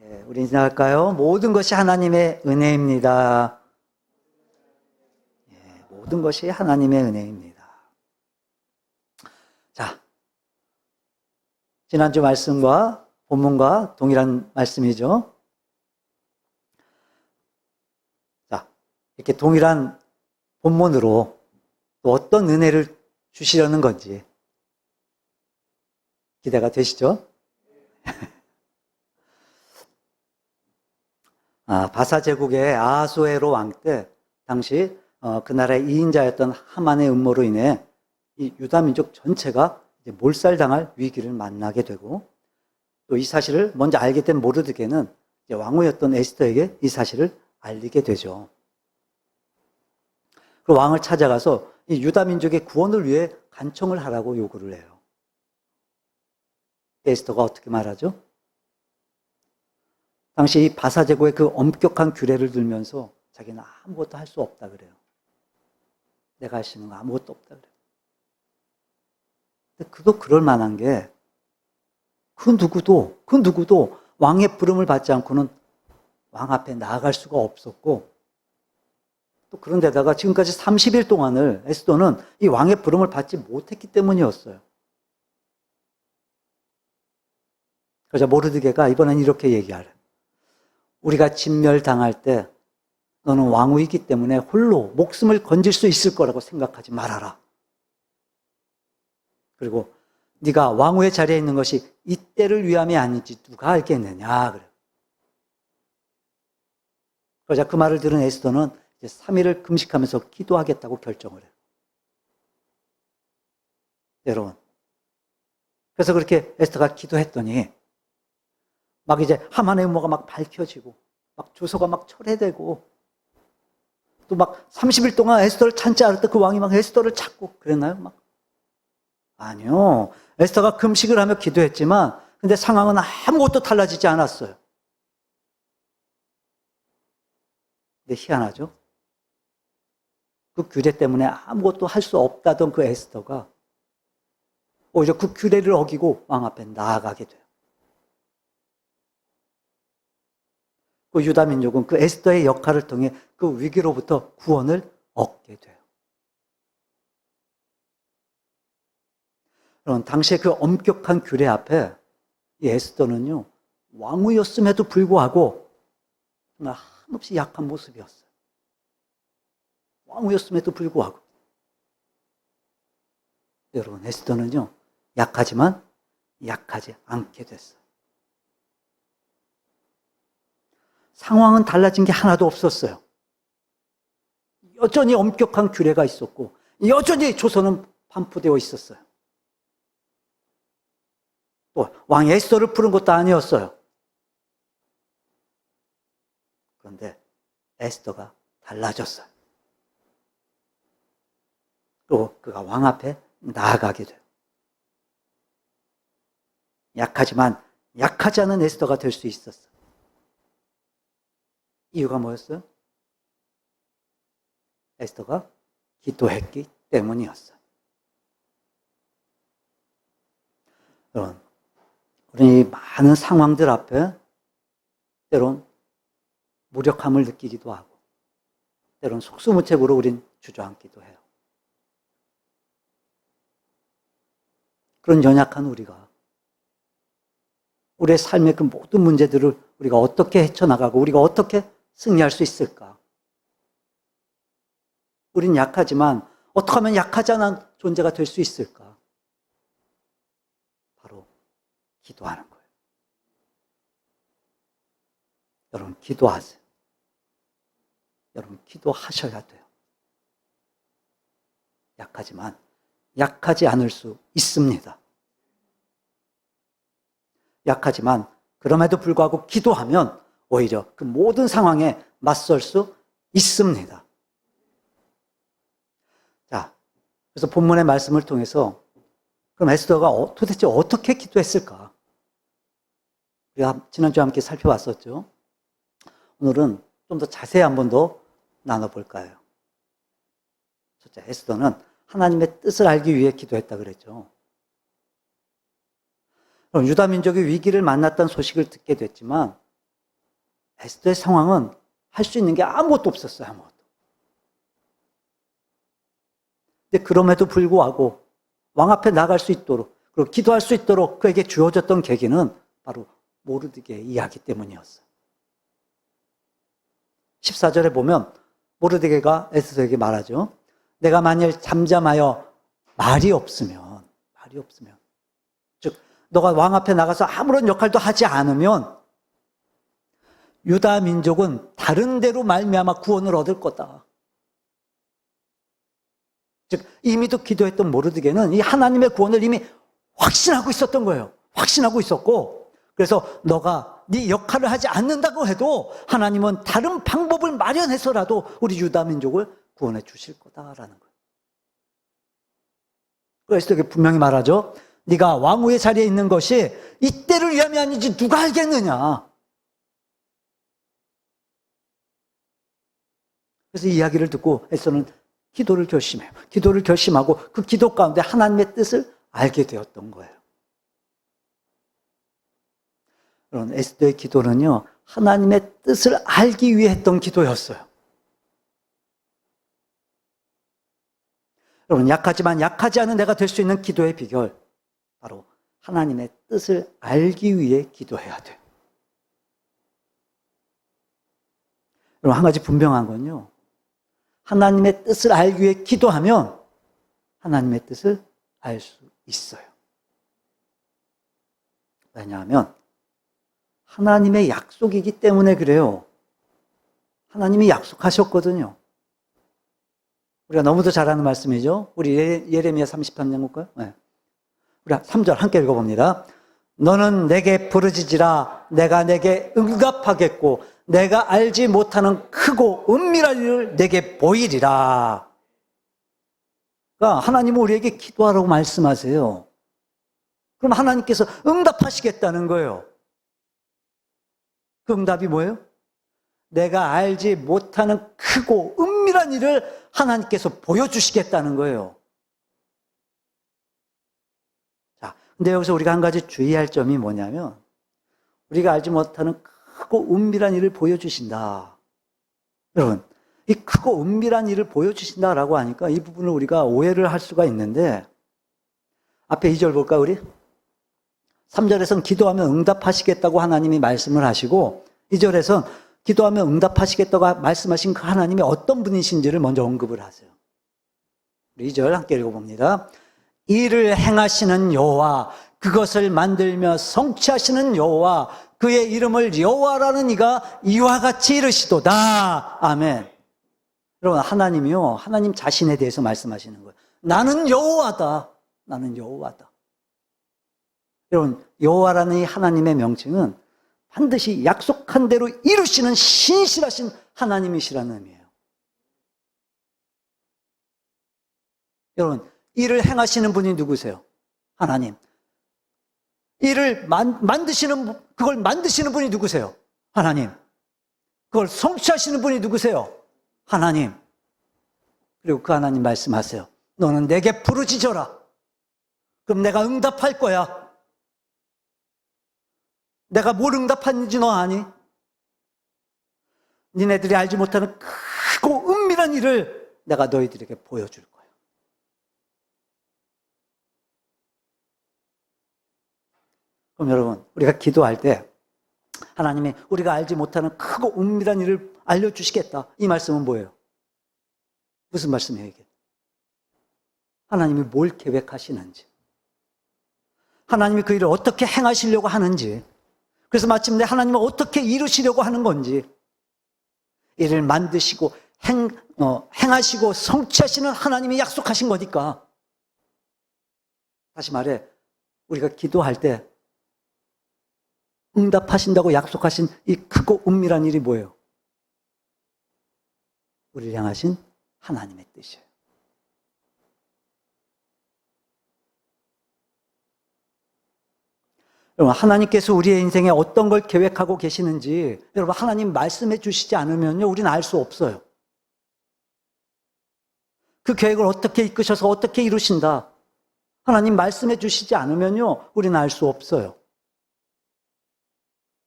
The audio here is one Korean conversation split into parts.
우리 인사할까요? 모든 것이 하나님의 은혜입니다. 모든 것이 하나님의 은혜입니다. 자, 지난주 말씀과 본문과 동일한 말씀이죠. 자, 이렇게 동일한 본문으로 또 어떤 은혜를 주시려는 건지 기대가 되시죠? 바사 제국의 아하수에로 왕 때 당시 그 나라의 2인자였던 하만의 음모로 인해 이 유다 민족 전체가 이제 몰살당할 위기를 만나게 되고, 또 이 사실을 먼저 알게 된 모르드게는 이제 왕후였던 에스더에게 이 사실을 알리게 되죠. 그 왕을 찾아가서 이 유다 민족의 구원을 위해 간청을 하라고 요구를 해요. 에스더가 어떻게 말하죠? 당시 이 바사 제국의 그 엄격한 규례를 들면서 자기는 아무것도 할 수 없다 그래요. 내가 할 수 있는 거 아무것도 없다 그래요. 근데 그도 그럴 만한 게 그 누구도 왕의 부름을 받지 않고는 왕 앞에 나아갈 수가 없었고, 또 그런데다가 지금까지 30일 동안을 에스더는 이 왕의 부름을 받지 못했기 때문이었어요. 그래서 모르드게가 이번엔 이렇게 얘기하래. 우리가 진멸당할 때 너는 왕후이기 때문에 홀로 목숨을 건질 수 있을 거라고 생각하지 말아라. 그리고 네가 왕후의 자리에 있는 것이 이때를 위함이 아닌지 누가 알겠느냐 그래요. 그러자 그 말을 들은 에스더는 이제 3일을 금식하면서 기도하겠다고 결정을 해요. 여러분, 그래서 그렇게 에스더가 기도했더니 막 이제 하만의 음모가 막 밝혀지고 막 조서가 막 철회되고, 또 막 30일 동안 에스더를 찾지 않았던 그 왕이 막 에스더를 찾고 그랬나요? 막 아니요. 에스더가 금식을 하며 기도했지만 근데 상황은 아무것도 달라지지 않았어요. 근데 희한하죠? 그 규례 때문에 아무것도 할 수 없다던 그 에스더가 오히려 그 규례를 어기고 왕 앞에 나아가게 돼요. 그 유다 민족은 그 에스더의 역할을 통해 그 위기로부터 구원을 얻게 돼요. 그럼 당시에 그 엄격한 규례 앞에 이 에스더는요, 왕후였음에도 불구하고 정말 한없이 약한 모습이었어요. 왕후였음에도 불구하고. 여러분, 에스더는요, 약하지만 약하지 않게 됐어요. 상황은 달라진 게 하나도 없었어요. 여전히 엄격한 규례가 있었고 여전히 조선은 반포되어 있었어요. 또 왕 에스더를 부른 것도 아니었어요. 그런데 에스더가 달라졌어요. 또 그가 왕 앞에 나아가게 돼요. 약하지만 약하지 않은 에스더가 될 수 있었어요. 이유가 뭐였어요? 에스더가 기도했기 때문이었어요. 여러분, 우리 많은 상황들 앞에 때론 무력함을 느끼기도 하고 때론 속수무책으로 우린 주저앉기도 해요. 그런 연약한 우리가 우리의 삶의 그 모든 문제들을 우리가 어떻게 헤쳐나가고 우리가 어떻게 승리할 수 있을까? 우린 약하지만 어떻게 하면 약하지 않은 존재가 될 수 있을까? 바로 기도하는 거예요. 여러분, 기도하세요. 여러분, 기도하셔야 돼요. 약하지만 약하지 않을 수 있습니다. 약하지만 그럼에도 불구하고 기도하면 오히려 그 모든 상황에 맞설 수 있습니다. 자, 그래서 본문의 말씀을 통해서 그럼 에스더가 도대체 어떻게 기도했을까? 우리가 지난주에 함께 살펴봤었죠. 오늘은 좀 더 자세히 한 번 더 나눠볼까요? 첫째, 에스더는 하나님의 뜻을 알기 위해 기도했다 그랬죠. 그럼 유다 민족이 위기를 만났다는 소식을 듣게 됐지만 에스더의 상황은 할 수 있는 게 아무것도 없었어요. 아무것도. 근데 그럼에도 불구하고 왕 앞에 나갈 수 있도록, 그리고 기도할 수 있도록 그에게 주어졌던 계기는 바로 모르드게의 이야기 때문이었어요. 14절에 보면 모르드게가 에스더에게 말하죠. 내가 만일 잠잠하여 말이 없으면, 즉 너가 왕 앞에 나가서 아무런 역할도 하지 않으면 유다 민족은 다른 데로 말미암아 구원을 얻을 거다. 즉 이미도 기도했던 모르드게는 이 하나님의 구원을 이미 확신하고 있었던 거예요. 확신하고 있었고, 그래서 너가 네 역할을 하지 않는다고 해도 하나님은 다른 방법을 마련해서라도 우리 유다 민족을 구원해 주실 거다라는 거예요. 그래서 이게 분명히 말하죠. 네가 왕후의 자리에 있는 것이 이때를 위함이 아니지 누가 알겠느냐. 그래서 이 이야기를 듣고 에스더는 기도를 결심해요. 기도를 결심하고 그 기도 가운데 하나님의 뜻을 알게 되었던 거예요. 여러분, 에스더의 기도는요, 하나님의 뜻을 알기 위해 했던 기도였어요. 여러분, 약하지만 약하지 않은 내가 될 수 있는 기도의 비결, 바로 하나님의 뜻을 알기 위해 기도해야 돼요. 여러분, 한 가지 분명한 건요, 하나님의 뜻을 알기 위해 기도하면 하나님의 뜻을 알 수 있어요. 왜냐하면 하나님의 약속이기 때문에 그래요. 하나님이 약속하셨거든요. 우리가 너무도 잘 아는 말씀이죠. 우리 예레미야 33장 볼까요? 네. 우리 3절 함께 읽어봅니다. 너는 내게 부르짖으라. 내가 내게 응답하겠고 내가 알지 못하는 크고 은밀한 일을 내게 보이리라. 그러니까 하나님은 우리에게 기도하라고 말씀하세요. 그럼 하나님께서 응답하시겠다는 거예요. 그 응답이 뭐예요? 내가 알지 못하는 크고 은밀한 일을 하나님께서 보여주시겠다는 거예요. 자, 근데 여기서 우리가 한 가지 주의할 점이 뭐냐면, 우리가 알지 못하는 크고 은밀한 일을 보여주신다. 여러분, 이 크고 은밀한 일을 보여주신다라고 하니까 이 부분을 우리가 오해를 할 수가 있는데, 앞에 2절 볼까, 우리? 3절에서는 기도하면 응답하시겠다고 하나님이 말씀을 하시고, 2절에서는 기도하면 응답하시겠다고 말씀하신 그 하나님이 어떤 분이신지를 먼저 언급을 하세요. 2절 함께 읽어봅니다. 이를 행하시는 여호와, 그것을 만들며 성취하시는 여호와, 그의 이름을 여호와라는 이가 이와 같이 이르시도다. 아멘. 여러분, 하나님이요, 하나님 자신에 대해서 말씀하시는 거예요. 나는 여호와다. 나는 여호와다. 여러분, 여호와라는 이 하나님의 명칭은 반드시 약속한 대로 이루시는 신실하신 하나님이시라는 의미예요. 여러분, 일을 행하시는 분이 누구세요? 하나님. 일을 그걸 만드시는 분이 누구세요? 하나님. 그걸 성취하시는 분이 누구세요? 하나님. 그리고 그 하나님 말씀하세요. 너는 내게 부르짖어라. 그럼 내가 응답할 거야. 내가 뭘 응답하는지 너 아니? 니네들이 알지 못하는 크고 은밀한 일을 내가 너희들에게 보여줄 거야. 그럼 여러분, 우리가 기도할 때 하나님이 우리가 알지 못하는 크고 은밀한 일을 알려주시겠다. 이 말씀은 뭐예요? 무슨 말씀이에요, 이게? 하나님이 뭘 계획하시는지, 하나님이 그 일을 어떻게 행하시려고 하는지, 그래서 마침내 하나님은 어떻게 이루시려고 하는 건지, 이를 만드시고 행하시고 성취하시는 하나님이 약속하신 거니까. 다시 말해, 우리가 기도할 때 응답하신다고 약속하신 이 크고 은밀한 일이 뭐예요? 우리를 향하신 하나님의 뜻이에요. 여러분, 하나님께서 우리의 인생에 어떤 걸 계획하고 계시는지 여러분, 하나님 말씀해 주시지 않으면요, 우리는 알 수 없어요. 그 계획을 어떻게 이끄셔서 어떻게 이루신다, 하나님 말씀해 주시지 않으면요, 우리는 알 수 없어요.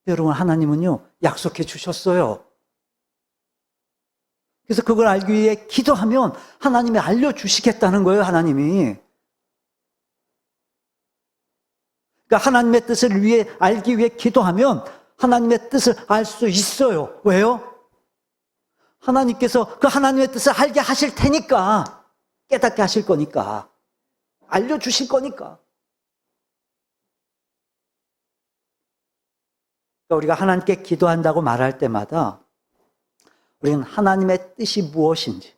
여러분, 하나님은요, 약속해 주셨어요. 그래서 그걸 알기 위해 기도하면 하나님이 알려주시겠다는 거예요, 하나님이. 그러니까 하나님의 뜻을 위해 알기 위해 기도하면 하나님의 뜻을 알 수 있어요. 왜요? 하나님께서 그 하나님의 뜻을 알게 하실 테니까, 깨닫게 하실 거니까, 알려주실 거니까. 그러니까 우리가 하나님께 기도한다고 말할 때마다 우리는 하나님의 뜻이 무엇인지,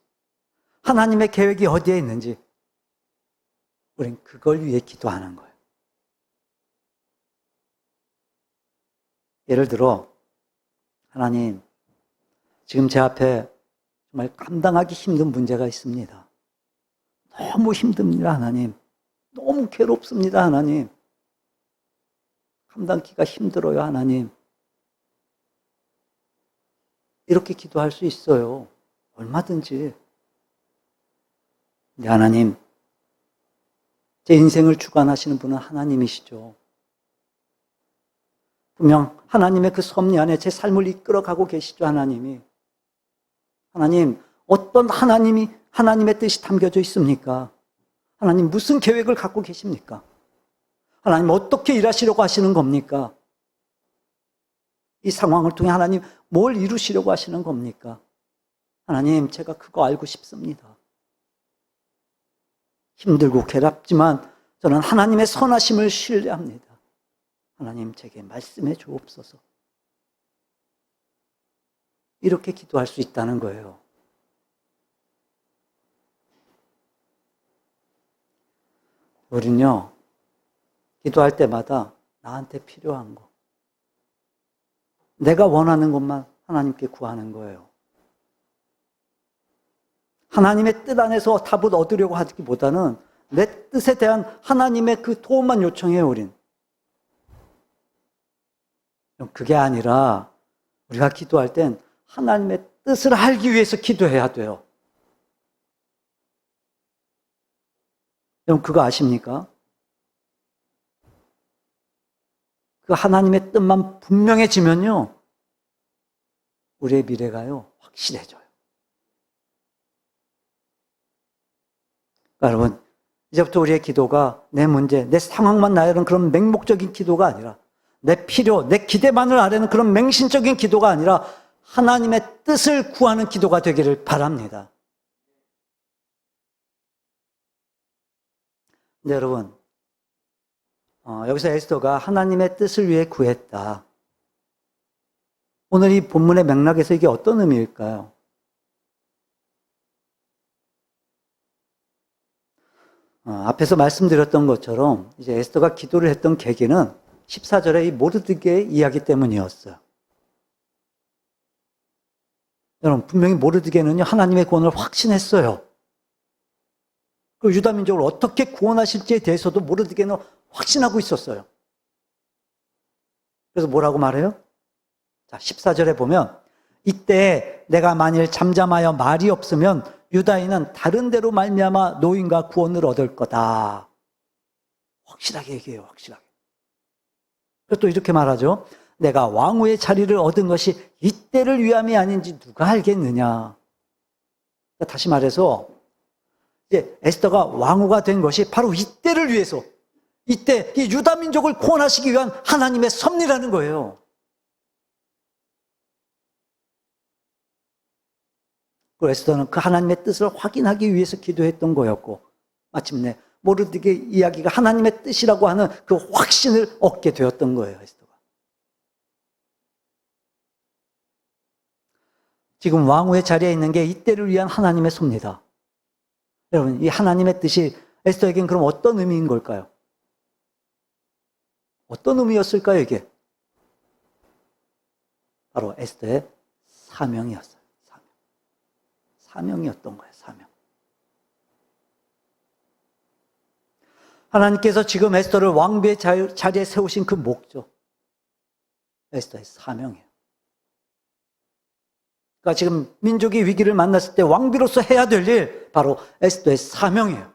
하나님의 계획이 어디에 있는지, 우리는 그걸 위해 기도하는 거예요. 예를 들어, 하나님, 지금 제 앞에 정말 감당하기 힘든 문제가 있습니다. 너무 힘듭니다, 하나님. 너무 괴롭습니다, 하나님. 감당기가 힘들어요, 하나님. 이렇게 기도할 수 있어요. 얼마든지. 근데 하나님, 제 인생을 주관하시는 분은 하나님이시죠. 분명 하나님의 그 섭리 안에 제 삶을 이끌어가고 계시죠, 하나님이. 하나님, 어떤 하나님의 뜻이 담겨져 있습니까? 하나님, 무슨 계획을 갖고 계십니까? 하나님, 어떻게 일하시려고 하시는 겁니까? 이 상황을 통해 하나님, 뭘 이루시려고 하시는 겁니까? 하나님, 제가 그거 알고 싶습니다. 힘들고 괴롭지만 저는 하나님의 선하심을 신뢰합니다. 하나님, 제게 말씀해 주옵소서. 이렇게 기도할 수 있다는 거예요. 우리는요, 기도할 때마다 나한테 필요한 거, 내가 원하는 것만 하나님께 구하는 거예요. 하나님의 뜻 안에서 답을 얻으려고 하기보다는 내 뜻에 대한 하나님의 그 도움만 요청해요, 우린. 그게 아니라 우리가 기도할 땐 하나님의 뜻을 알기 위해서 기도해야 돼요. 여러분, 그거 아십니까? 그 하나님의 뜻만 분명해지면요, 우리의 미래가요, 확실해져요. 그러니까 여러분, 이제부터 우리의 기도가 내 문제, 내 상황만 나열하는 그런 맹목적인 기도가 아니라, 내 필요, 내 기대만을 아뢰는 그런 맹신적인 기도가 아니라 하나님의 뜻을 구하는 기도가 되기를 바랍니다. 근데 여러분, 여기서 에스더가 하나님의 뜻을 위해 구했다. 오늘 이 본문의 맥락에서 이게 어떤 의미일까요? 앞에서 말씀드렸던 것처럼 이제 에스더가 기도를 했던 계기는 14절의 이 모르드게의 이야기 때문이었어요. 여러분, 분명히 모르드게는요, 하나님의 구원을 확신했어요. 그 유다 민족을 어떻게 구원하실지에 대해서도 모르드게는 확신하고 있었어요. 그래서 뭐라고 말해요? 자, 14절에 보면, 이때 내가 만일 잠잠하여 말이 없으면 유다인은 다른 데로 말미암아 노임과 구원을 얻을 거다. 확실하게 얘기해요, 확실하게. 그리고 또 이렇게 말하죠. 내가 왕후의 자리를 얻은 것이 이때를 위함이 아닌지 누가 알겠느냐. 다시 말해서 이제 에스더가 왕후가 된 것이 바로 이때를 위해서, 이때 이 유다 민족을 구원하시기 위한 하나님의 섭리라는 거예요. 그리고 에스더는 그 하나님의 뜻을 확인하기 위해서 기도했던 거였고, 마침내 모르드게 이야기가 하나님의 뜻이라고 하는 그 확신을 얻게 되었던 거예요, 에스더가. 지금 왕후의 자리에 있는 게 이때를 위한 하나님의 섭리다. 여러분, 이 하나님의 뜻이 에스더에겐 그럼 어떤 의미인 걸까요? 어떤 의미였을까요, 이게? 바로 에스더의 사명이었어요. 사명이었던 거예요, 사명. 하나님께서 지금 에스더를 왕비의 자리에 세우신 그 목적, 에스더의 사명이에요. 그러니까 지금 민족이 위기를 만났을 때 왕비로서 해야 될 일, 바로 에스더의 사명이에요.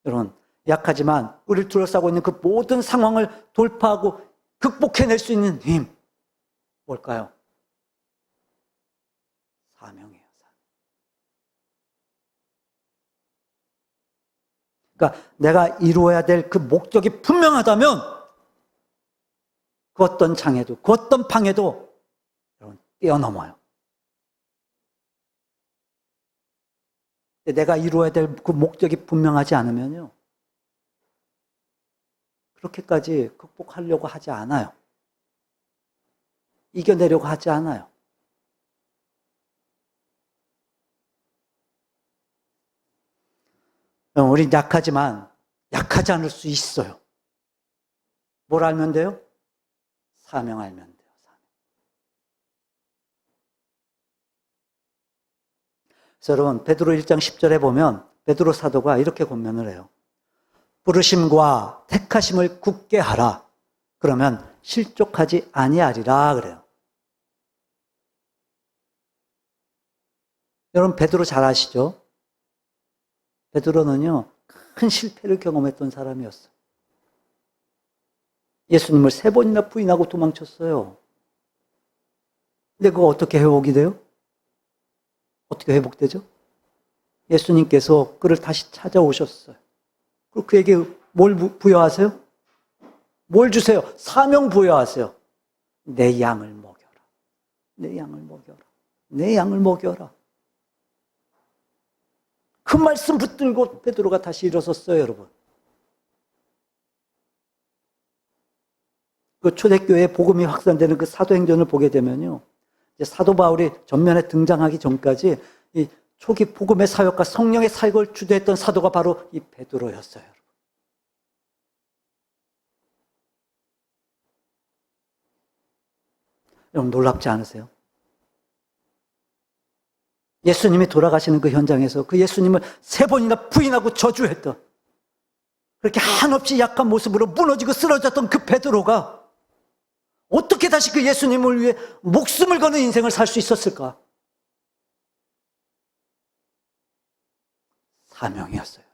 여러분, 약하지만 우리를 둘러싸고 있는 그 모든 상황을 돌파하고 극복해낼 수 있는 힘, 뭘까요? 사명이에요. 그러니까 내가 이루어야 될 그 목적이 분명하다면 그 어떤 장애도, 그 어떤 방해도 여러분 뛰어넘어요. 내가 이루어야 될 그 목적이 분명하지 않으면요, 그렇게까지 극복하려고 하지 않아요. 이겨내려고 하지 않아요. 우리 약하지만 약하지 않을 수 있어요. 뭘 알면 돼요? 사명 알면 돼요. 사명. 그래서 여러분 베드로 1장 10절에 보면 베드로 사도가 이렇게 권면을 해요. 부르심과 택하심을 굳게 하라. 그러면 실족하지 아니하리라 그래요. 여러분 베드로 잘 아시죠? 베드로는요 큰 실패를 경험했던 사람이었어요. 예수님을 3번이나 부인하고 도망쳤어요. 근데 그거 어떻게 회복이 돼요? 어떻게 회복되죠? 예수님께서 그를 다시 찾아오셨어요. 그리고 그에게 뭘 부여하세요? 뭘 주세요? 사명 부여하세요. 내 양을 먹여라. 내 양을 먹여라. 내 양을 먹여라. 그 말씀 붙들고 베드로가 다시 일어섰어요, 여러분. 그 초대교회 복음이 확산되는 그 사도행전을 보게 되면요, 이제 사도 바울이 전면에 등장하기 전까지 이 초기 복음의 사역과 성령의 사역을 주도했던 사도가 바로 이 베드로였어요. 여러분 놀랍지 않으세요? 예수님이 돌아가시는 그 현장에서 그 예수님을 3번이나 부인하고 저주했던, 그렇게 한없이 약한 모습으로 무너지고 쓰러졌던 그 베드로가 어떻게 다시 그 예수님을 위해 목숨을 거는 인생을 살 수 있었을까? 사명이었어요.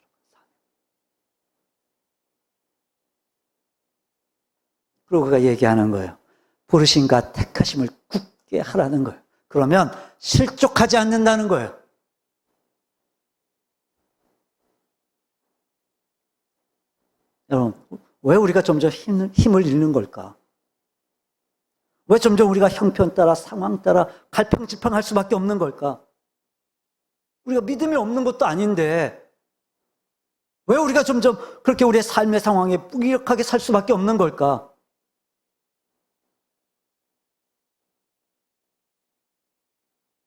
그리고 그가 얘기하는 거예요. 부르심과 택하심을 굳게 하라는 거예요. 그러면 실족하지 않는다는 거예요. 여러분, 왜 우리가 점점 힘을 잃는 걸까? 왜 점점 우리가 형편 따라 상황 따라 갈팡질팡할 수밖에 없는 걸까? 우리가 믿음이 없는 것도 아닌데 왜 우리가 점점 그렇게 우리의 삶의 상황에 무기력하게 살 수밖에 없는 걸까?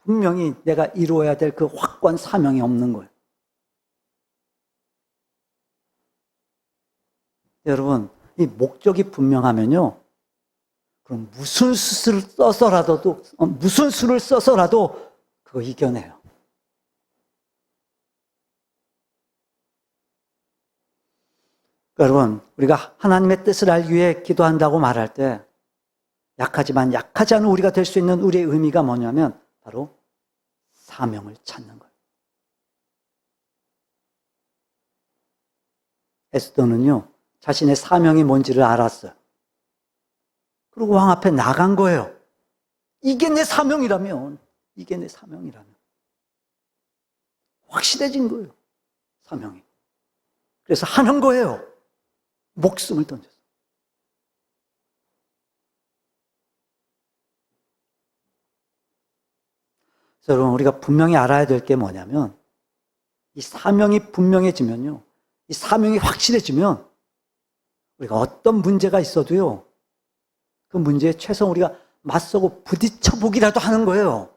분명히 내가 이루어야 될 그 확고한 사명이 없는 거예요. 여러분, 이 목적이 분명하면요, 그럼 무슨 수를 써서라도 그거 이겨내요. 여러분, 우리가 하나님의 뜻을 알기 위해 기도한다고 말할 때 약하지만 약하지 않은 우리가 될 수 있는 우리의 의미가 뭐냐면 바로 사명을 찾는 거예요. 에스더는요, 자신의 사명이 뭔지를 알았어요. 그리고 왕 앞에 나간 거예요. 이게 내 사명이라면, 확실해진 거예요. 사명이. 그래서 하는 거예요. 목숨을 던져서. 그래서 여러분, 우리가 분명히 알아야 될 게 뭐냐면, 이 사명이 분명해지면요, 이 사명이 확실해지면, 우리가 어떤 문제가 있어도요, 그 문제에 최소한 우리가 맞서고 부딪혀보기라도 하는 거예요.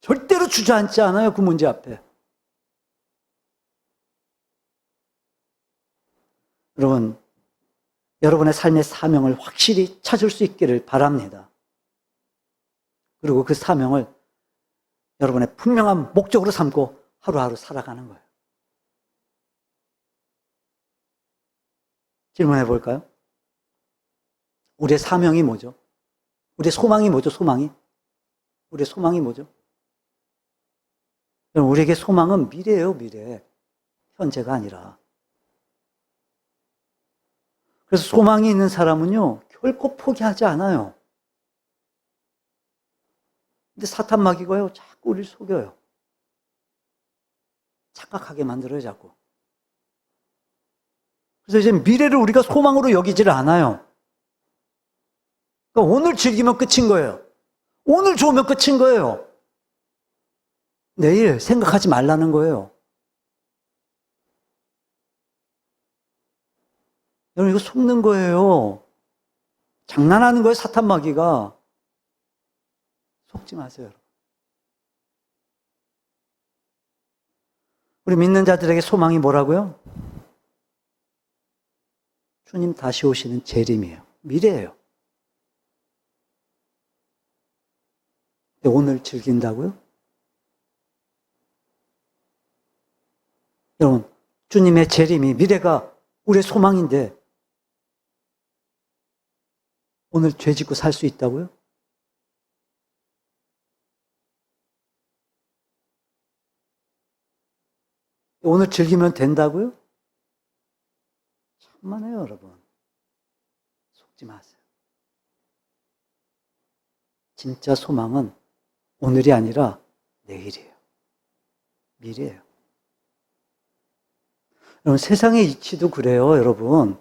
절대로 주저앉지 않아요, 그 문제 앞에. 여러분, 여러분의 삶의 사명을 확실히 찾을 수 있기를 바랍니다. 그리고 그 사명을 여러분의 분명한 목적으로 삼고 하루하루 살아가는 거예요. 질문해 볼까요? 우리의 사명이 뭐죠? 우리의 소망이 뭐죠? 우리의 소망이 뭐죠? 우리에게 소망은 미래예요, 미래. 현재가 아니라. 그래서 소망이 있는 사람은요, 결코 포기하지 않아요. 근데 사탄 마귀가요, 자꾸 우리를 속여요. 착각하게 만들어요, 자꾸. 그래서 이제 미래를 우리가 소망으로 여기지를 않아요. 그러니까 오늘 즐기면 끝인 거예요. 오늘 좋으면 끝인 거예요. 내일 생각하지 말라는 거예요. 여러분, 이거 속는 거예요. 장난하는 거예요, 사탄 마귀가. 속지 마세요, 여러분. 우리 믿는 자들에게 소망이 뭐라고요? 주님 다시 오시는 재림이에요. 미래예요. 근데 오늘 즐긴다고요? 여러분, 주님의 재림이 미래가 우리의 소망인데 오늘 죄 짓고 살 수 있다고요? 오늘 즐기면 된다고요? 천만에요, 여러분. 속지 마세요. 진짜 소망은 오늘이 아니라 내일이에요. 미래예요. 여러분, 세상의 이치도 그래요, 여러분.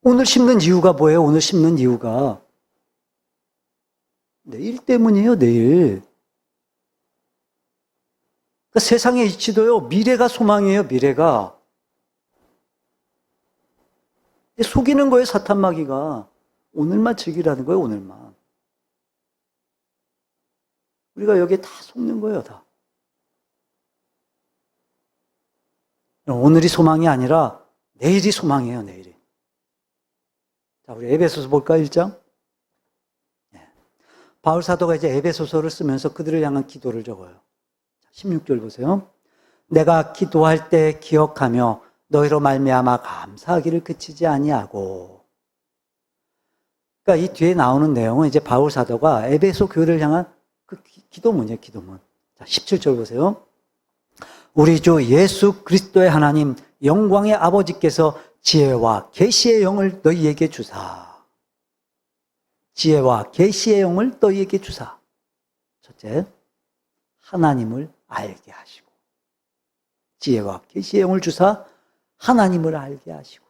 오늘 심는 이유가 뭐예요? 오늘 심는 이유가 내일 때문이에요, 내일. 그러니까 세상의 이치도요, 미래가 소망이에요, 미래가. 속이는 거예요, 사탄 마귀가. 오늘만 즐기라는 거예요, 오늘만. 우리가 여기에 다 속는 거예요, 다. 오늘이 소망이 아니라 내일이 소망이에요, 내일이. 자, 우리 에베소서 볼까요, 1장? 네. 바울 사도가 이제 에베소서를 쓰면서 그들을 향한 기도를 적어요. 16절 보세요. 내가 기도할 때 기억하며 너희로 말미암아 감사하기를 그치지 아니하고. 그러니까 이 뒤에 나오는 내용은 이제 바울 사도가 에베소 교회를 향한 그 기도문이에요, 기도문. 자, 17절 보세요. 우리 주 예수 그리스도의 하나님 영광의 아버지께서 지혜와 계시의 영을 너희에게 주사. 지혜와 계시의 영을 너희에게 주사. 첫째, 하나님을 알게 하시고. 지혜와 계시의 영을 주사 하나님을 알게 하시고.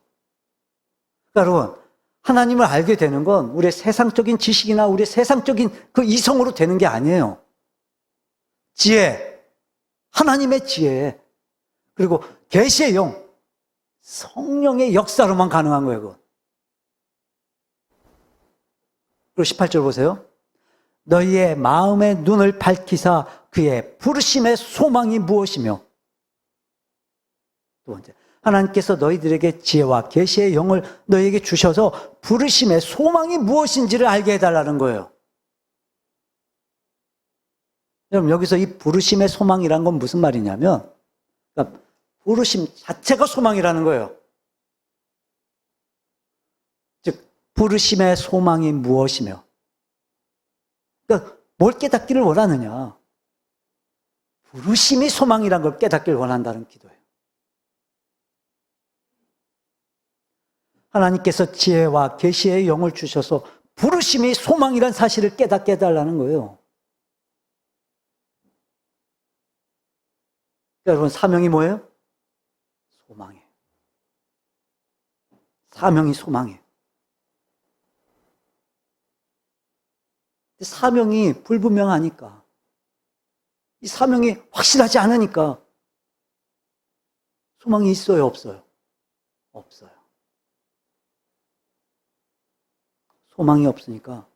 그러니까 여러분, 하나님을 알게 되는 건 우리의 세상적인 지식이나 우리의 세상적인 그 이성으로 되는 게 아니에요. 지혜, 하나님의 지혜, 그리고 계시의 영, 성령의 역사로만 가능한 거예요, 그건. 그리고 18절 보세요. 너희의 마음의 눈을 밝히사 그의 부르심의 소망이 무엇이며. 두 번째, 하나님께서 너희들에게 지혜와 계시의 영을 너희에게 주셔서 부르심의 소망이 무엇인지를 알게 해달라는 거예요. 여러분, 여기서 이 부르심의 소망이란 건 무슨 말이냐면, 그러니까 부르심 자체가 소망이라는 거예요. 즉, 부르심의 소망이 무엇이며. 그러니까 뭘 깨닫기를 원하느냐. 부르심이 소망이란 걸 깨닫기를 원한다는 기도예요. 하나님께서 지혜와 계시의 영을 주셔서 부르심이 소망이란 사실을 깨닫게 해달라는 거예요. 여러분, 사명이 뭐예요? 소망이에요. 사명이 소망이에요. 사명이 불분명하니까, 이 사명이 확실하지 않으니까 소망이 있어요, 없어요? 없어요. 소망이 없으니까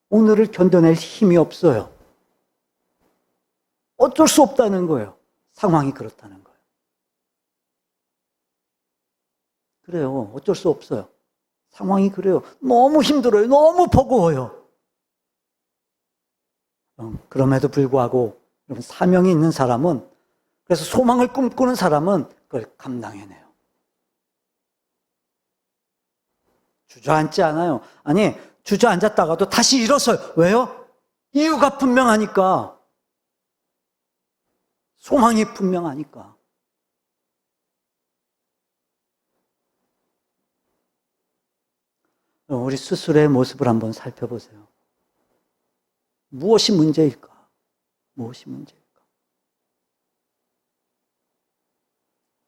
오늘을 견뎌낼 힘이 없어요. 어쩔 수 없다는 거예요. 상황이 그렇다는 거예요. 그래요. 어쩔 수 없어요. 상황이 그래요. 너무 힘들어요. 너무 버거워요. 그럼에도 불구하고 여러분, 사명이 있는 사람은, 그래서 소망을 꿈꾸는 사람은 그걸 감당해내요. 주저앉지 않아요. 아니, 주저앉았다가도 다시 일어서요. 왜요? 이유가 분명하니까. 소망이 분명하니까. 우리 스스로의 모습을 한번 살펴보세요. 무엇이 문제일까? 무엇이 문제일까?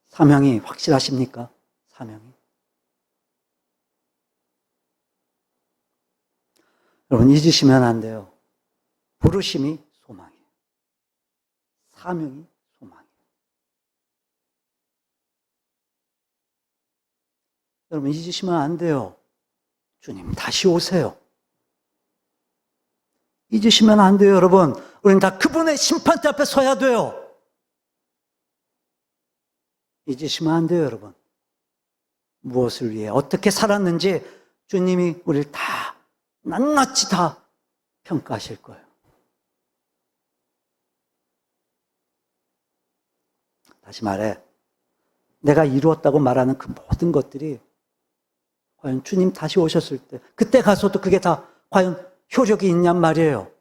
사명이 확실하십니까? 사명이. 여러분 잊으시면 안 돼요. 부르심이 소망이에요. 사명이 소망이에요. 여러분 잊으시면 안 돼요. 주님 다시 오세요. 잊으시면 안 돼요, 여러분. 우리는 다 그분의 심판대 앞에 서야 돼요. 잊으시면 안 돼요, 여러분. 무엇을 위해 어떻게 살았는지 주님이 우리를 다 낱낱이 다 평가하실 거예요. 다시 말해, 내가 이루었다고 말하는 그 모든 것들이 과연 주님 다시 오셨을 때 그때 가서도 그게 다 과연 효력이 있냔 말이에요.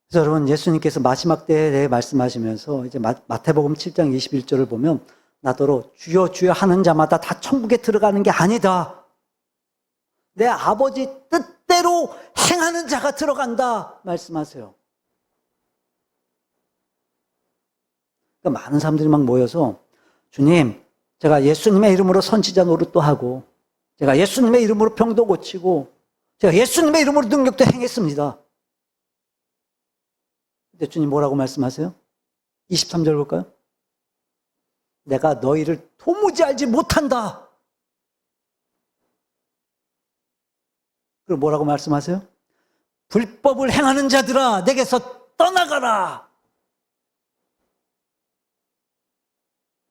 그래서 여러분 예수님께서 마지막 때에 대해 말씀하시면서 이제 마태복음 7장 21절을 보면 나더러 주여 주여 하는 자마다 다 천국에 들어가는 게 아니다. 내 아버지 뜻대로 행하는 자가 들어간다 말씀하세요. 그러니까 많은 사람들이 막 모여서 주님 제가 예수님의 이름으로 선지자 노릇도 하고 제가 예수님의 이름으로 병도 고치고 제가 예수님의 이름으로 능력도 행했습니다. 근데 주님 뭐라고 말씀하세요? 23절 볼까요? 내가 너희를 도무지 알지 못한다. 그리고 뭐라고 말씀하세요? 불법을 행하는 자들아 내게서 떠나가라.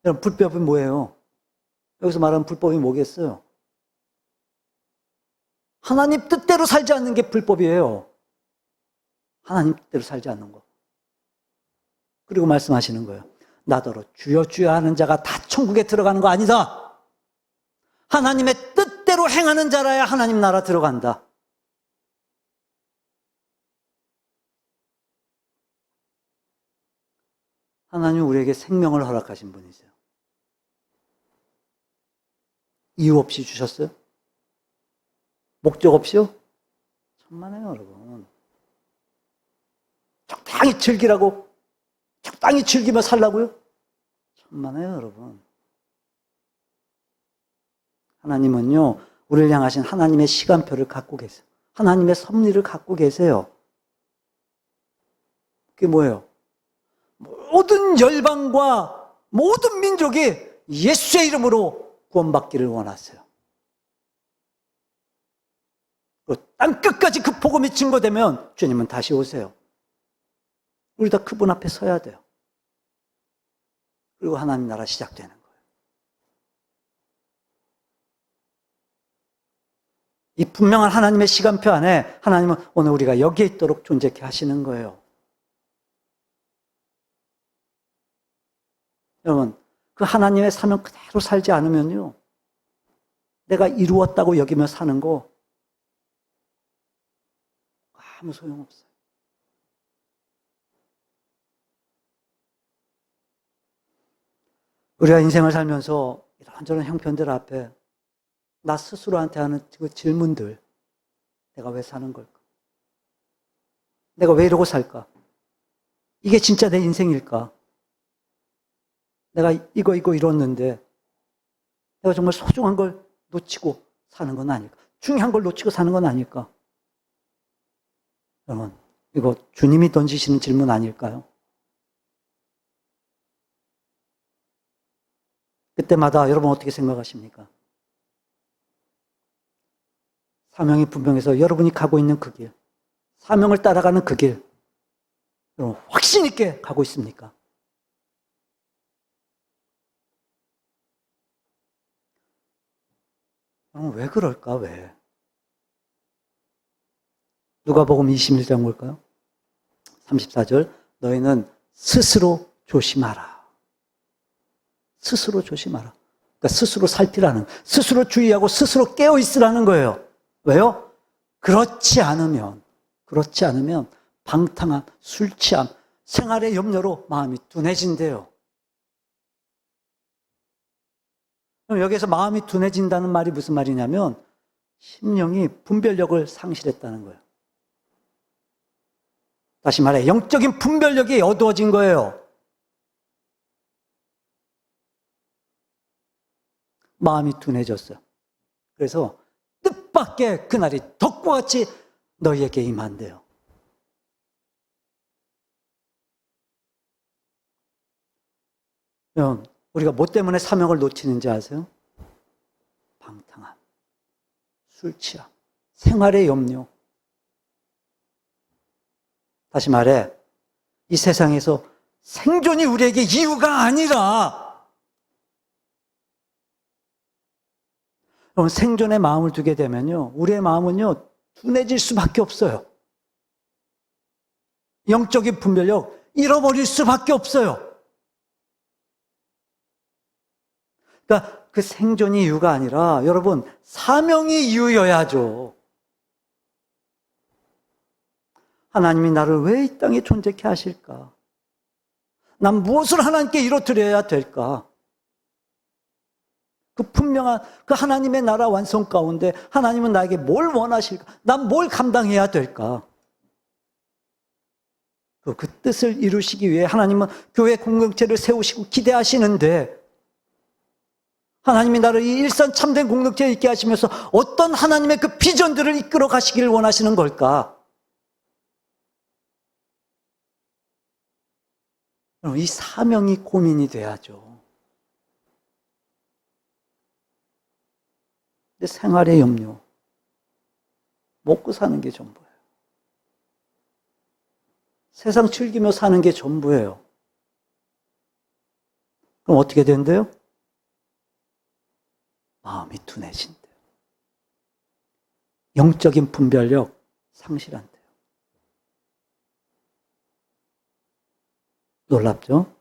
여러분 불법이 뭐예요? 여기서 말하는 불법이 뭐겠어요? 하나님 뜻대로 살지 않는 게 불법이에요. 하나님 뜻대로 살지 않는 거. 그리고 말씀하시는 거예요. 나더러 주여 주여 하는 자가 다 천국에 들어가는 거 아니다. 하나님의 뜻대로 행하는 자라야 하나님 나라 들어간다. 하나님 우리에게 생명을 허락하신 분이세요. 이유 없이 주셨어요? 목적 없이요? 천만에요, 여러분. 적당히 즐기라고? 적당히 즐기며 살라고요? 천만에요, 여러분. 하나님은요, 우리를 향하신 하나님의 시간표를 갖고 계세요. 하나님의 섭리를 갖고 계세요. 그게 뭐예요? 모든 열방과 모든 민족이 예수의 이름으로 구원받기를 원하세요. 땅 끝까지 그 복음이 증거되면 주님은 다시 오세요. 우리 다 그분 앞에 서야 돼요. 그리고 하나님 나라 시작되는 거예요. 이 분명한 하나님의 시간표 안에 하나님은 오늘 우리가 여기에 있도록 존재케 하시는 거예요. 여러분, 그 하나님의 사명 그대로 살지 않으면요, 내가 이루었다고 여기며 사는 거 아무 소용없어요. 우리가 인생을 살면서 이런저런 형편들 앞에 나 스스로한테 하는 그 질문들, 내가 왜 사는 걸까? 내가 왜 이러고 살까? 이게 진짜 내 인생일까? 내가 이거 이뤘는데 내가 정말 소중한 걸 놓치고 사는 건 아닐까? 중요한 걸 놓치고 사는 건 아닐까? 여러분, 이거 주님이 던지시는 질문 아닐까요? 그때마다 여러분 어떻게 생각하십니까? 사명이 분명해서 여러분이 가고 있는 그 길, 사명을 따라가는 그 길, 여러분 확신 있게 가고 있습니까? 여러분 왜 그럴까? 왜? 누가복음 21장 볼까요? 34절, 너희는 스스로 조심하라. 스스로 조심하라. 그러니까 스스로 살피라는, 스스로 주의하고 스스로 깨어있으라는 거예요. 왜요? 그렇지 않으면 방탕함, 술 취함, 생활의 염려로 마음이 둔해진대요. 여기에서 마음이 둔해진다는 말이 무슨 말이냐면 심령이 분별력을 상실했다는 거예요. 다시 말해 영적인 분별력이 어두워진 거예요. 마음이 둔해졌어요. 그래서 뜻밖의 그날이 덕과 같이 너희에게 임한대요. 우리가 뭐 때문에 사명을 놓치는지 아세요? 방탕함, 술 취함, 생활의 염려. 다시 말해 이 세상에서 생존이 우리에게 이유가 아니라 생존에 마음을 두게 되면요 우리의 마음은요 둔해질 수밖에 없어요. 영적인 분별력 잃어버릴 수밖에 없어요. 그러니까 그 생존이 이유가 아니라 여러분 사명이 이유여야죠. 하나님이 나를 왜 이 땅에 존재케 하실까? 난 무엇을 하나님께 이루어드려야 될까? 그 분명한 그 하나님의 나라 완성 가운데 하나님은 나에게 뭘 원하실까? 난 뭘 감당해야 될까? 그 뜻을 이루시기 위해 하나님은 교회 공동체를 세우시고 기대하시는데 하나님이 나를 이 일산 참된 공동체에 있게 하시면서 어떤 하나님의 그 비전들을 이끌어 가시기를 원하시는 걸까? 이 사명이 고민이 돼야죠. 근데 생활의 염려, 먹고 사는 게 전부예요. 세상 즐기며 사는 게 전부예요. 그럼 어떻게 된대요? 마음이 둔해진대요. 영적인 분별력 상실한대요. 놀랍죠?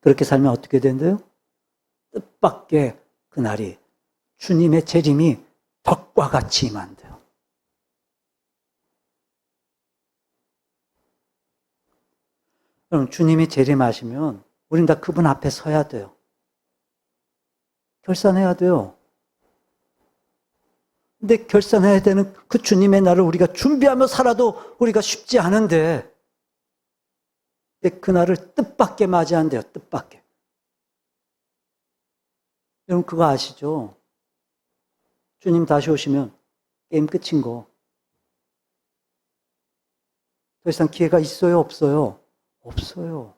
그렇게 살면 어떻게 된대요? 뜻밖의 그날이 주님의 재림이 덕과 같이 임한대요. 그럼 주님이 재림하시면 우린 다 그분 앞에 서야 돼요. 결산해야 돼요. 근데 결산해야 되는 그 주님의 날을 우리가 준비하며 살아도 우리가 쉽지 않은데 근데 그날을 뜻밖의 맞이한대요. 뜻밖의. 여러분 그거 아시죠? 주님 다시 오시면 게임 끝인 거. 더 이상 기회가 있어요? 없어요? 없어요.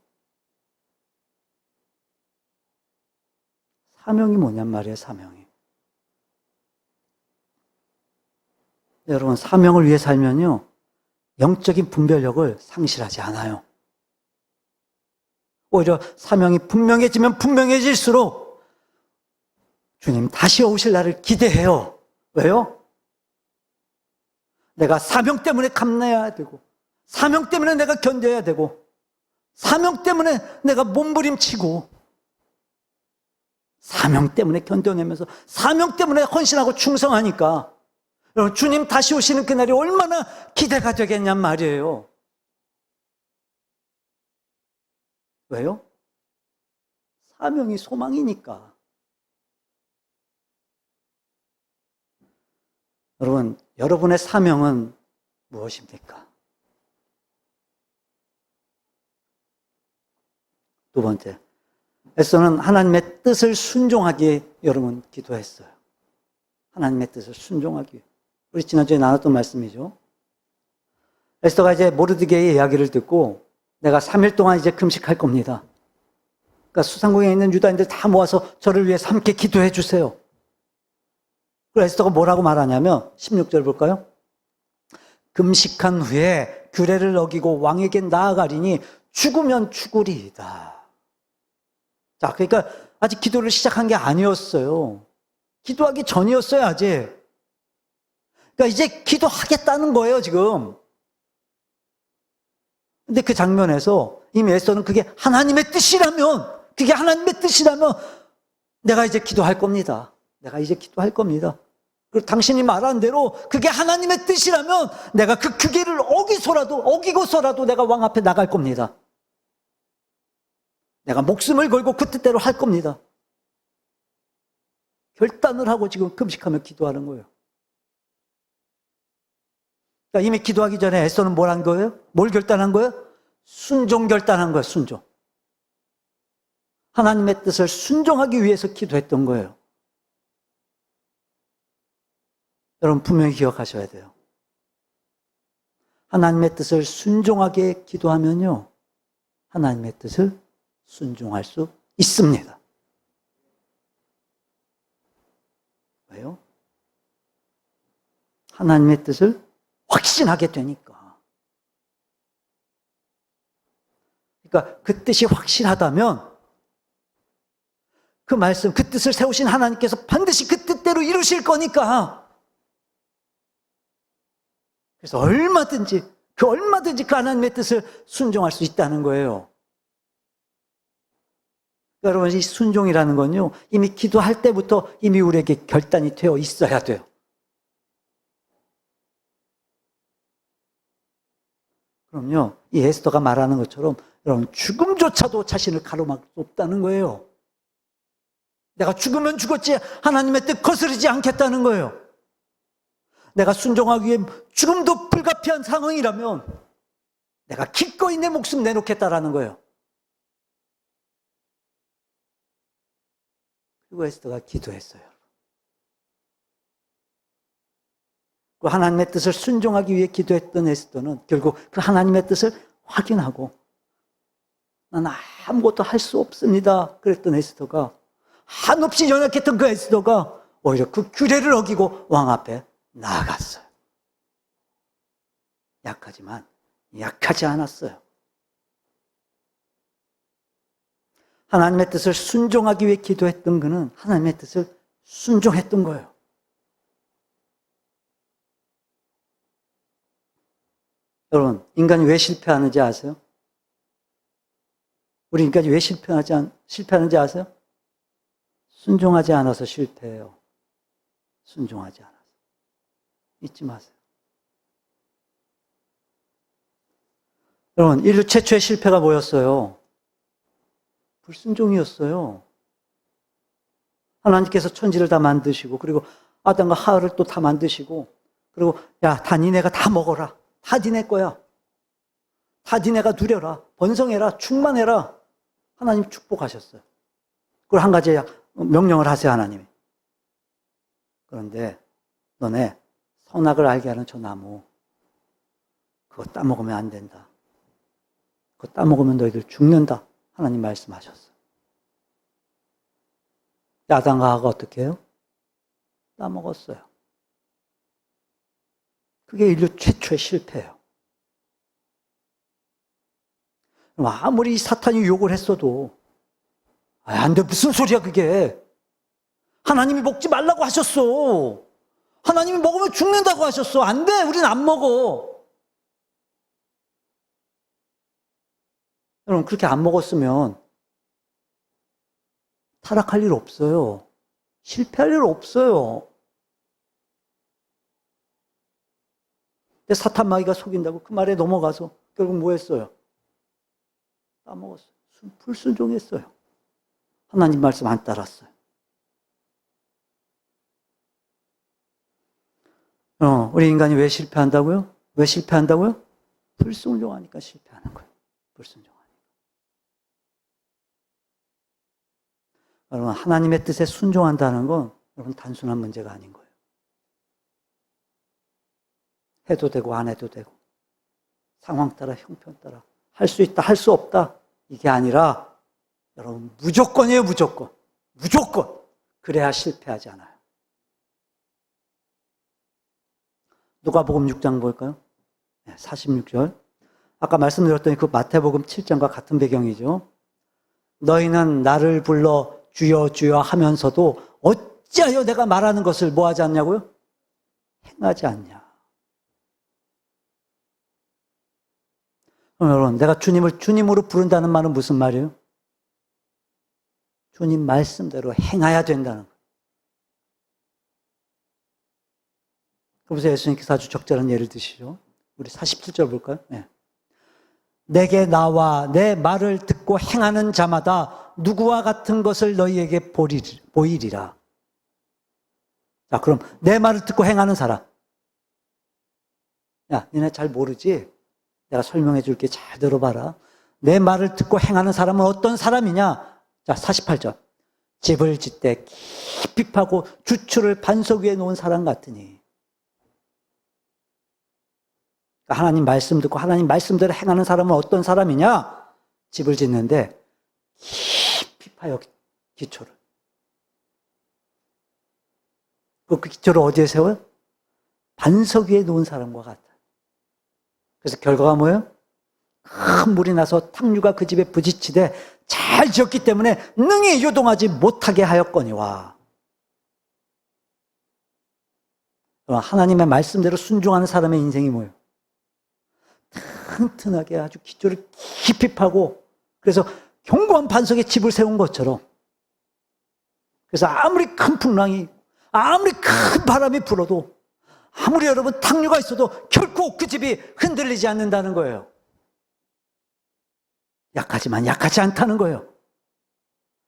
사명이 뭐냔 말이에요, 사명이. 여러분, 사명을 위해 살면요, 영적인 분별력을 상실하지 않아요. 오히려 사명이 분명해지면 분명해질수록 주님 다시 오실 날을 기대해요. 왜요? 내가 사명 때문에 감내해야 되고, 사명 때문에 내가 견뎌야 되고, 사명 때문에 내가 몸부림치고, 사명 때문에 견뎌내면서 사명 때문에 헌신하고 충성하니까 여러분 주님 다시 오시는 그날이 얼마나 기대가 되겠냔 말이에요. 왜요? 사명이 소망이니까. 여러분, 여러분의 사명은 무엇입니까? 두 번째, 에스더는 하나님의 뜻을 순종하기에 여러분 기도했어요. 하나님의 뜻을 순종하기. 우리 지난주에 나눴던 말씀이죠. 에스더가 이제 모르드게의 이야기를 듣고 내가 3일 동안 이제 금식할 겁니다. 그러니까 수상궁에 있는 유다인들 다 모아서 저를 위해서 함께 기도해 주세요. 그래서 에스더가 뭐라고 말하냐면 16절 볼까요? 금식한 후에 규례를 어기고 왕에게 나아가리니 죽으면 죽으리이다. 자, 그러니까 아직 기도를 시작한 게 아니었어요. 기도하기 전이었어요, 아직. 그러니까 이제 기도하겠다는 거예요, 지금. 근데 그 장면에서 이미 에스더는 그게 하나님의 뜻이라면, 내가 이제 기도할 겁니다. 내가 이제 기도할 겁니다. 그리고 당신이 말한 대로 그게 하나님의 뜻이라면 내가 그 규례를 어기고서라도 내가 왕 앞에 나갈 겁니다. 내가 목숨을 걸고 그 뜻대로 할 겁니다. 결단을 하고 지금 금식하며 기도하는 거예요. 그러니까 이미 기도하기 전에 에스더는 뭘 한 거예요? 뭘 결단한 거예요? 순종 결단한 거예요. 순종. 하나님의 뜻을 순종하기 위해서 기도했던 거예요. 여러분 분명히 기억하셔야 돼요. 하나님의 뜻을 순종하게 기도하면요, 하나님의 뜻을 순종할 수 있습니다. 왜요? 하나님의 뜻을 확신하게 되니까. 그러니까 그 뜻이 확실하다면 그 말씀, 그 뜻을 세우신 하나님께서 반드시 그 뜻대로 이루실 거니까. 그래서 얼마든지 그 하나님의 뜻을 순종할 수 있다는 거예요. 여러분, 이 순종이라는 건요, 이미 기도할 때부터 이미 우리에게 결단이 되어 있어야 돼요. 그럼요, 이 에스더가 말하는 것처럼 여러분, 죽음조차도 자신을 가로막을 수 없다는 거예요. 내가 죽으면 죽었지 하나님의 뜻 거스르지 않겠다는 거예요. 내가 순종하기 위해 죽음도 불가피한 상황이라면 내가 기꺼이 내 목숨 내놓겠다라는 거예요. 그리고 에스더가 기도했어요. 그 하나님의 뜻을 순종하기 위해 기도했던 에스더는 결국 그 하나님의 뜻을 확인하고 난 아무것도 할 수 없습니다 그랬던 에스더가, 한없이 연약했던 그 에스더가 오히려 그 규례를 어기고 왕 앞에 나아갔어요. 약하지만 약하지 않았어요. 하나님의 뜻을 순종하기 위해 기도했던 그는 하나님의 뜻을 순종했던 거예요. 여러분, 인간이 왜 실패하는지 아세요? 우리 인간이 왜 실패하는지 아세요? 순종하지 않아서 실패해요. 순종하지 않아서. 잊지 마세요. 여러분, 인류 최초의 실패가 뭐였어요? 불순종이었어요. 하나님께서 천지를 다 만드시고, 그리고 아담과 하와를 또 다 만드시고, 그리고 야, 다 니네가 다 먹어라. 다 니네 거야. 다 니네가 누려라. 번성해라. 충만해라. 하나님 축복하셨어요. 그리고 한 가지 명령을 하세요, 하나님이. 그런데 너네 선악을 알게 하는 저 나무, 그거 따먹으면 안 된다. 그거 따먹으면 너희들 죽는다. 하나님 말씀하셨어요. 아담과 하와가 어떻게 해요? 따먹었어요. 그게 인류 최초의 실패예요. 아무리 사탄이 욕을 했어도 안 돼, 무슨 소리야 그게. 하나님이 먹지 말라고 하셨어. 하나님이 먹으면 죽는다고 하셨어. 안 돼, 우리는 안 먹어. 여러분, 그렇게 안 먹었으면 타락할 일 없어요. 실패할 일 없어요. 근데 사탄 마귀가 속인다고 그 말에 넘어가서 결국 뭐 했어요? 따먹었어요. 불순종했어요. 하나님 말씀 안 따랐어요. 우리 인간이 왜 실패한다고요? 왜 실패한다고요? 불순종하니까 실패하는 거예요. 불순종하니까. 여러분, 하나님의 뜻에 순종한다는 건 여러분 단순한 문제가 아닌 거예요. 해도 되고 안 해도 되고, 상황 따라 형편 따라 할 수 있다 할 수 없다, 이게 아니라 여러분 무조건이에요. 무조건. 그래야 실패하지 않아요. 누가복음 6장 볼까요? 46절. 아까 말씀드렸더니 그 마태복음 7장과 같은 배경이죠. 너희는 나를 불러 주여 주여 하면서도 어찌하여 내가 말하는 것을 뭐 하지 않냐고요? 행하지 않냐. 그럼 여러분, 내가 주님을 주님으로 부른다는 말은 무슨 말이에요? 주님 말씀대로 행해야 된다는 거예요. 그래서 예수님께서 아주 적절한 예를 드시죠. 우리 47절 볼까요? 네. 내게 나와 내 말을 듣고 행하는 자마다 누구와 같은 것을 너희에게 보이리라. 자, 그럼 내 말을 듣고 행하는 사람. 야, 니네 잘 모르지? 내가 설명해 줄게. 잘 들어봐라. 내 말을 듣고 행하는 사람은 어떤 사람이냐? 자, 48절. 집을 짓되 깊이 파고 주추를 반석 위에 놓은 사람 같으니. 하나님 말씀 듣고 하나님 말씀대로 행하는 사람은 어떤 사람이냐? 집을 짓는데 깊이 파요, 기초를. 그 기초를 어디에 세워요? 반석 위에 놓은 사람과 같아. 그래서 결과가 뭐예요? 큰 물이 나서 탕류가 그 집에 부딪히되 잘 지었기 때문에 능히 요동하지 못하게 하였거니와. 하나님의 말씀대로 순종하는 사람의 인생이 뭐예요? 튼튼하게 아주 기초를 깊이 파고, 그래서 견고한 반석에 집을 세운 것처럼, 그래서 아무리 큰 풍랑이, 아무리 큰 바람이 불어도, 아무리 여러분 탕류가 있어도 결코 그 집이 흔들리지 않는다는 거예요. 약하지만 약하지 않다는 거예요.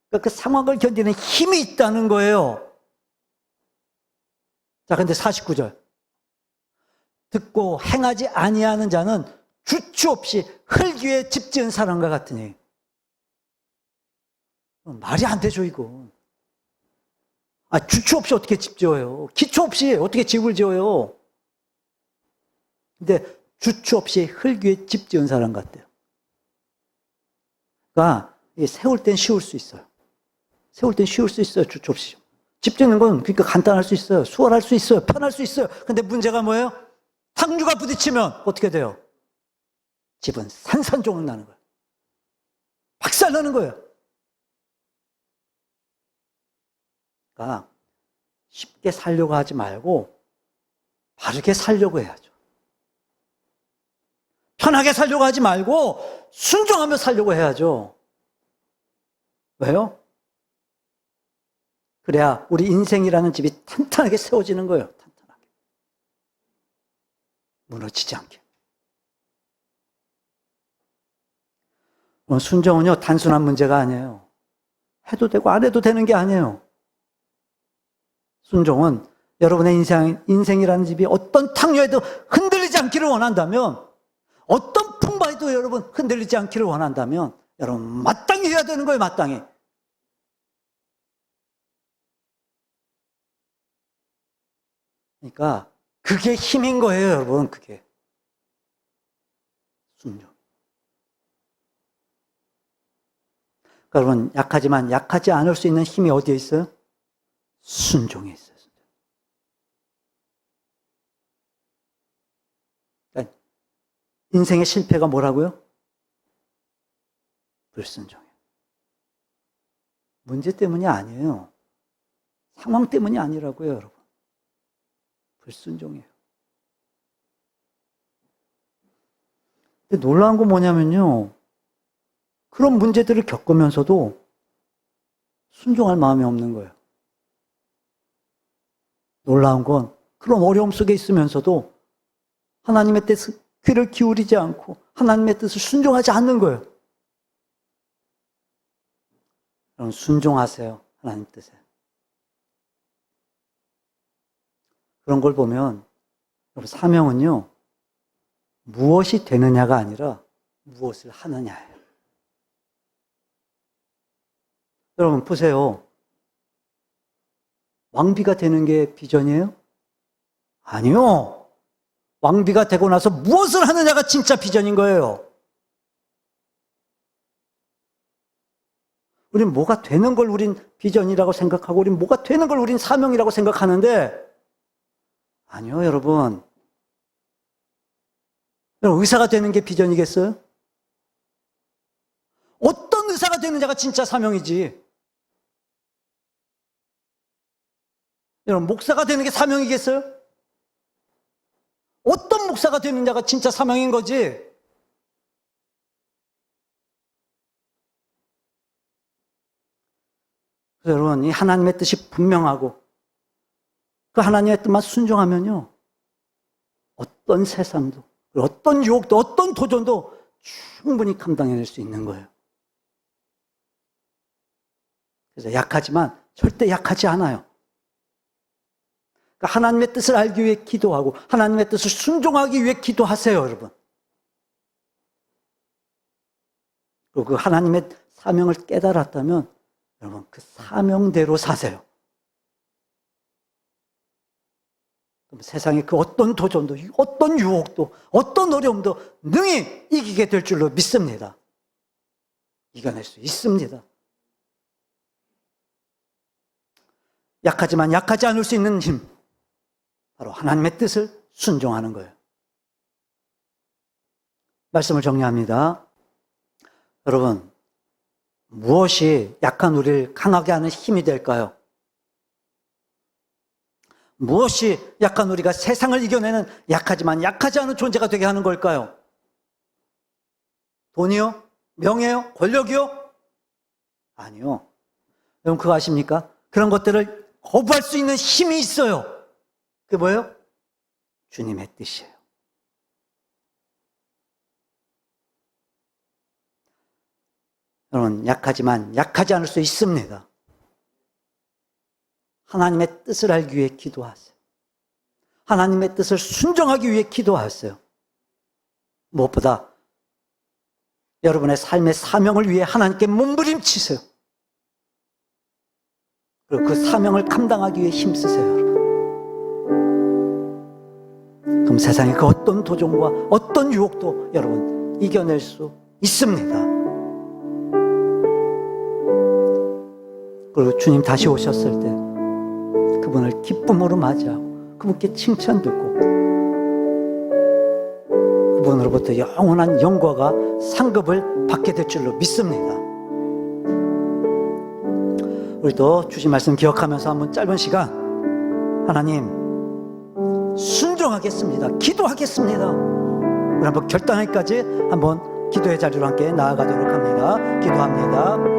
그러니까 그 상황을 견디는 힘이 있다는 거예요. 자, 근데 49절. 듣고 행하지 아니하는 자는 주추 없이 흙 위에 집 지은 사람과 같으니. 말이 안 되죠, 이거. 주추 없이 어떻게 집 지어요? 기초 없이 어떻게 집을 지어요? 근데 주추 없이 흙 위에 집 지은 사람 같대요. 그러니까 세울 땐 쉬울 수 있어요. 세울 땐 쉬울 수 있어요, 주추 없이. 집 짓는 건 그러니까 간단할 수 있어요. 수월할 수 있어요. 편할 수 있어요. 근데 문제가 뭐예요? 탕류가 부딪히면 어떻게 돼요? 집은 산산조각 나는 거예요. 박살 나는 거예요. 그러니까 쉽게 살려고 하지 말고 바르게 살려고 해야죠. 편하게 살려고 하지 말고 순종하며 살려고 해야죠. 왜요? 그래야 우리 인생이라는 집이 탄탄하게 세워지는 거예요. 탄탄하게. 무너지지 않게. 순종은요, 단순한 문제가 아니에요. 해도 되고 안 해도 되는 게 아니에요. 순종은 여러분의 인생이라는 집이 어떤 탕류에도 흔들리지 않기를 원한다면, 어떤 풍파에도 여러분 흔들리지 않기를 원한다면, 여러분 마땅히 해야 되는 거예요, 마땅히. 그러니까 그게 힘인 거예요, 여러분. 그게 순종. 그러니까 여러분, 약하지만 약하지 않을 수 있는 힘이 어디에 있어요? 순종에 있어요. 그러니까 인생의 실패가 뭐라고요? 불순종이에요. 문제 때문이 아니에요. 상황 때문이 아니라고요, 여러분. 불순종이에요. 근데 놀라운 건 뭐냐면요, 그런 문제들을 겪으면서도 순종할 마음이 없는 거예요. 놀라운 건 그런 어려움 속에 있으면서도 하나님의 뜻에 귀를 기울이지 않고 하나님의 뜻을 순종하지 않는 거예요. 여러분, 순종하세요, 하나님 뜻에. 그런 걸 보면 여러분, 사명은요, 무엇이 되느냐가 아니라 무엇을 하느냐예요. 여러분 보세요. 왕비가 되는 게 비전이에요? 아니요. 왕비가 되고 나서 무엇을 하느냐가 진짜 비전인 거예요. 우린 뭐가 되는 걸 우린 비전이라고 생각하고, 우린 뭐가 되는 걸 우린 사명이라고 생각하는데, 아니요, 여러분. 의사가 되는 게 비전이겠어요? 어떤 의사가 되는 자가 진짜 사명이지. 여러분, 목사가 되는 게 사명이겠어요? 어떤 목사가 되는 자가 진짜 사명인 거지. 그래서 여러분, 이 하나님의 뜻이 분명하고 그 하나님의 뜻만 순종하면요, 어떤 세상도, 어떤 유혹도, 어떤 도전도 충분히 감당해낼 수 있는 거예요. 그래서 약하지만 절대 약하지 않아요. 하나님의 뜻을 알기 위해 기도하고 하나님의 뜻을 순종하기 위해 기도하세요, 여러분. 그리고 그 하나님의 사명을 깨달았다면 여러분 그 사명대로 사세요. 그럼 세상의 그 어떤 도전도, 어떤 유혹도, 어떤 어려움도 능히 이기게 될 줄로 믿습니다. 이겨낼 수 있습니다. 약하지만 약하지 않을 수 있는 힘, 바로 하나님의 뜻을 순종하는 거예요. 말씀을 정리합니다. 여러분, 무엇이 약한 우리를 강하게 하는 힘이 될까요? 무엇이 약한 우리가 세상을 이겨내는 약하지만 약하지 않은 존재가 되게 하는 걸까요? 돈이요? 명예요? 권력이요? 아니요. 여러분 그거 아십니까? 그런 것들을 거부할 수 있는 힘이 있어요. 그게 뭐예요? 주님의 뜻이에요. 여러분 약하지만 약하지 않을 수 있습니다. 하나님의 뜻을 알기 위해 기도하세요. 하나님의 뜻을 순종하기 위해 기도하세요. 무엇보다 여러분의 삶의 사명을 위해 하나님께 몸부림치세요. 그리고 그 사명을 감당하기 위해 힘쓰세요, 여러분. 그럼 세상의 그 어떤 도전과 어떤 유혹도 여러분 이겨낼 수 있습니다. 그리고 주님 다시 오셨을 때 그분을 기쁨으로 맞이하고 그분께 칭찬 듣고 그분으로부터 영원한 영광과 상급을 받게 될 줄로 믿습니다. 우리도 주신 말씀 기억하면서 한번 짧은 시간 하나님 순종하겠습니다. 기도하겠습니다. 우리 한번 결단하기까지 한번 기도의 자리로 함께 나아가도록 합니다. 기도합니다.